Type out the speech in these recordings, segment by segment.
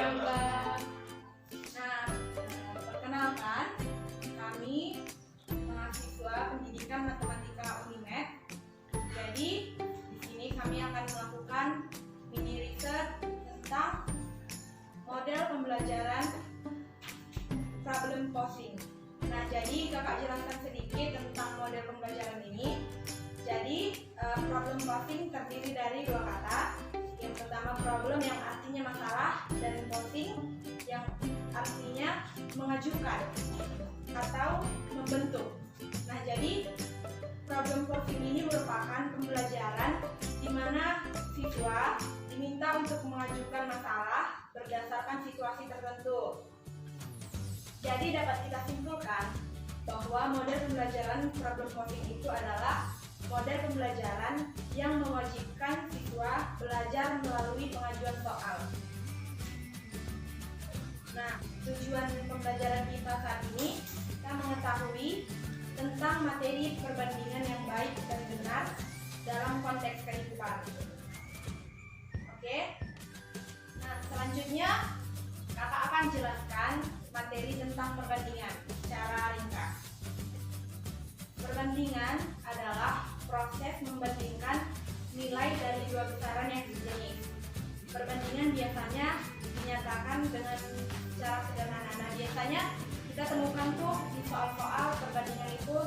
Mbak. Nah, perkenalkan, kami mahasiswa pendidikan matematika Unimed. Jadi, di sini kami akan melakukan mini riset tentang model pembelajaran problem posing. Nah, jadi kakak jelaskan sedikit tentang model pembelajaran ini. Jadi, problem posing terdiri dari dua kata. Yang pertama problem yang artinya masalah, dan posing yang artinya mengajukan atau membentuk. Nah, jadi problem posing ini merupakan pembelajaran di mana siswa diminta untuk mengajukan masalah berdasarkan situasi tertentu. Jadi dapat kita simpulkan bahwa model pembelajaran problem posing itu adalah model pembelajaran yang mewajibkan siswa belajar melalui pengajuan soal. Nah, tujuan pembelajaran kita saat ini, kita mengetahui tentang materi perbandingan yang baik dan benar dalam konteks kehidupan. Oke? Nah, selanjutnya kakak akan jelaskan materi tentang perbandingan secara ringkas. Perbandingan adalah proses membandingkan nilai dari dua besaran yang sejenis. Perbandingan biasanya dinyatakan dengan cara sederhana. Nah, biasanya kita temukan tuh di soal-soal perbandingan itu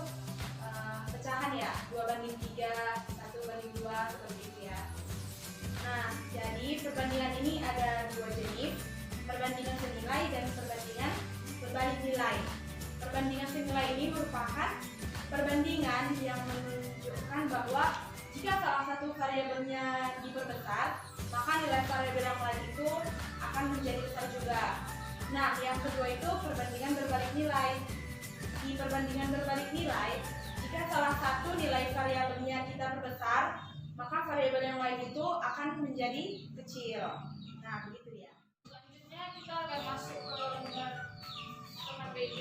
pecahan ya, 2:3, 1:2, seperti itu ya. Nah, jadi perbandingan ini ada dua jenis, perbandingan senilai dan perbandingan berbalik nilai. Perbandingan senilai ini merupakan perbandingan yang menunjukkan bahwa jika salah satu variabelnya diperbesar, maka nilai variabel yang lain itu akan menjadi besar juga. Nah, yang kedua itu perbandingan berbalik nilai. Di perbandingan berbalik nilai, jika salah satu nilai variabelnya kita perbesar, maka variabel yang lain itu akan menjadi kecil. Nah, begitu ya. Selanjutnya kita akan masuk ke lembar KPD.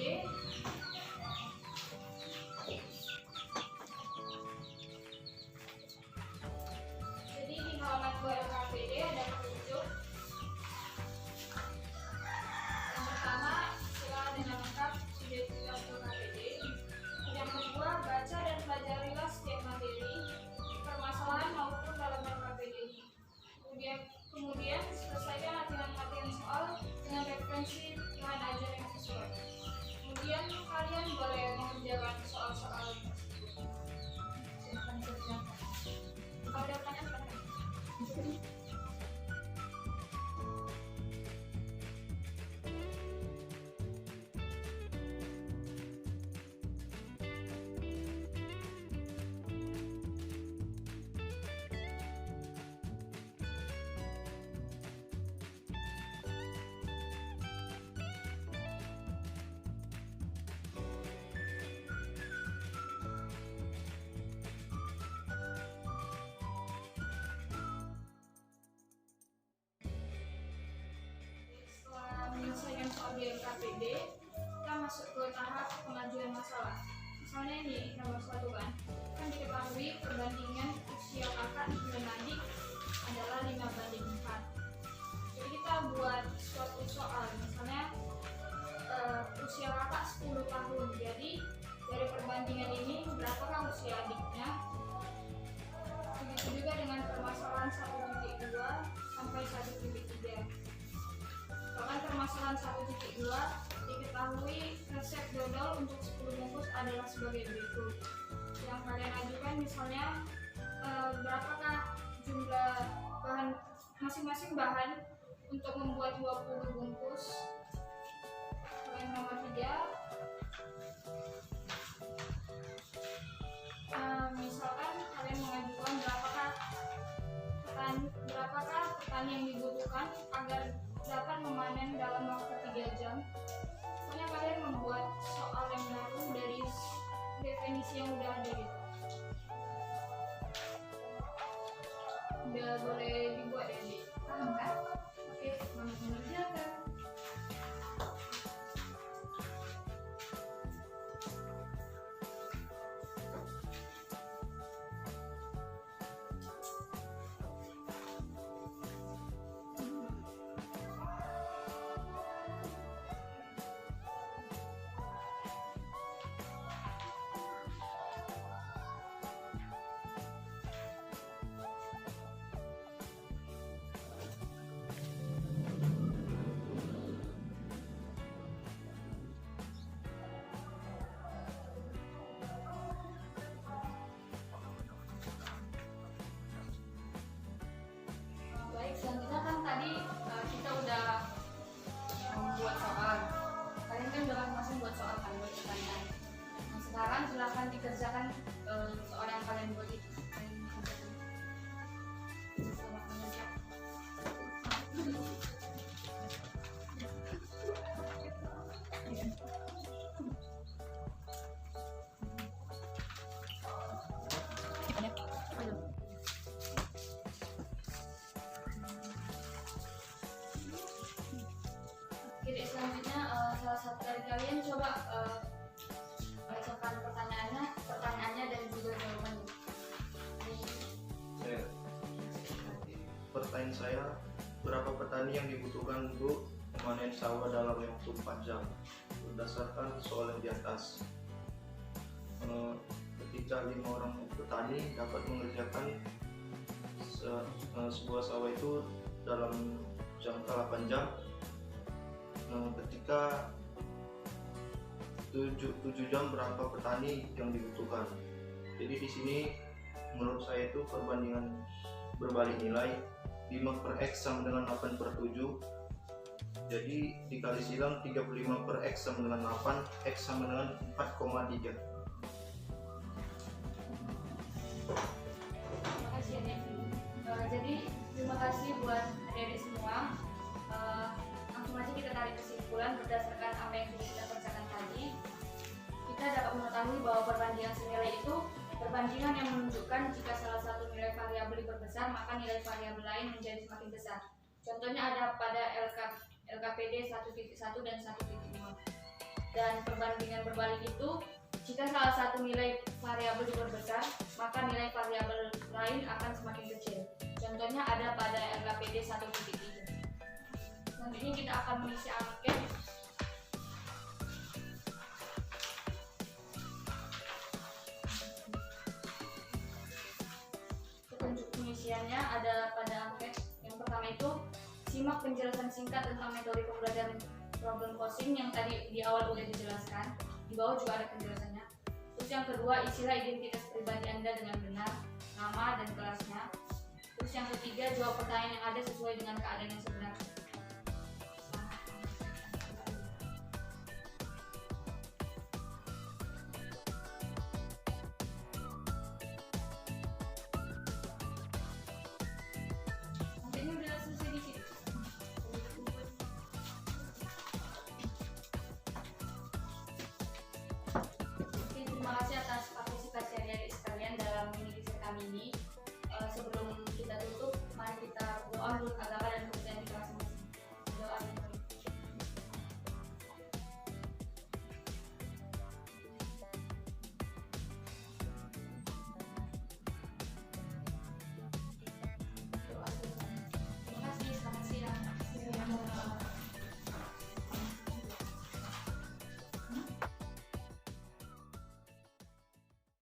Jadi di halaman 2 KPD ada petunjuk. Yang pertama, istilah dengan lengkap sudah dijelaskan KPD. Yang kedua, baca dan pelajarilah setiap materi, permasalahan maupun dalam KPD. Kemudian selesaikan latihan-latihan soal dengan referensi bahan ajar yang sesuai. Kemudian kalian boleh mengerjakan soal-soal tersebut. Silakan kerjakan. Kalau ada pertanyaan, silakan. Menyelesaikan soal di KPD, kita masuk ke tahap pengajuan masalah. Misalnya ini nomor 1 kan diketahui perbandingan usia kakak dan adik adalah 5:4. Jadi kita buat suatu soal, misalnya usia kakak 10 tahun. Jadi dari perbandingan ini berapakah usia adiknya? Begitu juga dengan permasalahan 1.2 sampai 1.3. Bahkan permasalahan 1.2 diketahui resep dodol untuk 10 bungkus adalah sebagai berikut. Yang kalian ajukan misalnya berapakah jumlah bahan masing-masing bahan untuk membuat 20 bungkus. Yang nomor 3, misalkan kalian mengajukan berapakah petani yang dibutuhkan agar dapat memanen dalam waktu 3 jam. Pokoknya kalian membuat soal yang baru dari definisi yang udah ada gitu. Udah boleh dibuat ya, Di? Paham kan? Oke, selamat mengerjakan. satu dari kalian coba bacakan pertanyaannya dan juga jawabannya. Pertanyaan saya, berapa petani yang dibutuhkan untuk memanen sawah dalam waktu 4 jam? Berdasarkan soal yang di atas, ketika 5 orang petani dapat mengerjakan sebuah sawah itu dalam jangka 8 jam, ketika 7 jam berapa petani yang dibutuhkan? Jadi di sini menurut saya itu perbandingan berbalik nilai, 5 per X sama dengan 8 per 7, jadi dikali silang 35 per X sama dengan 8, X sama dengan 4,3. Terima kasih ya Devi. Jadi terima kasih buat adik-adik semua. Langsung aja kita tarik kesimpulan berdasarkan apa yang sudah kita kerjakan tadi. Kita dapat mengetahui bahwa perbandingan senilai itu perbandingan yang menunjukkan jika salah satu nilai variabel diperbesar, maka nilai variabel lain menjadi semakin besar. Contohnya ada pada LKPD 1.1 dan 1.5. Dan perbandingan berbalik itu jika salah satu nilai variabel diperbesar, maka nilai variabel lain akan semakin kecil. Contohnya ada pada LKPD 1.3. Selanjutnya kita akan mengisi angket. Petunjuk pengisiannya ada pada angket. Yang pertama itu simak penjelasan singkat tentang metode pembelajaran problem posing yang tadi di awal udah dijelaskan. Di bawah juga ada penjelasannya. Terus yang kedua, isilah identitas pribadi Anda dengan benar, nama dan kelasnya. Terus yang ketiga, jawab pertanyaan yang ada sesuai dengan keadaan yang sebenarnya. Ini udah selesai di situ. Oke, terima kasih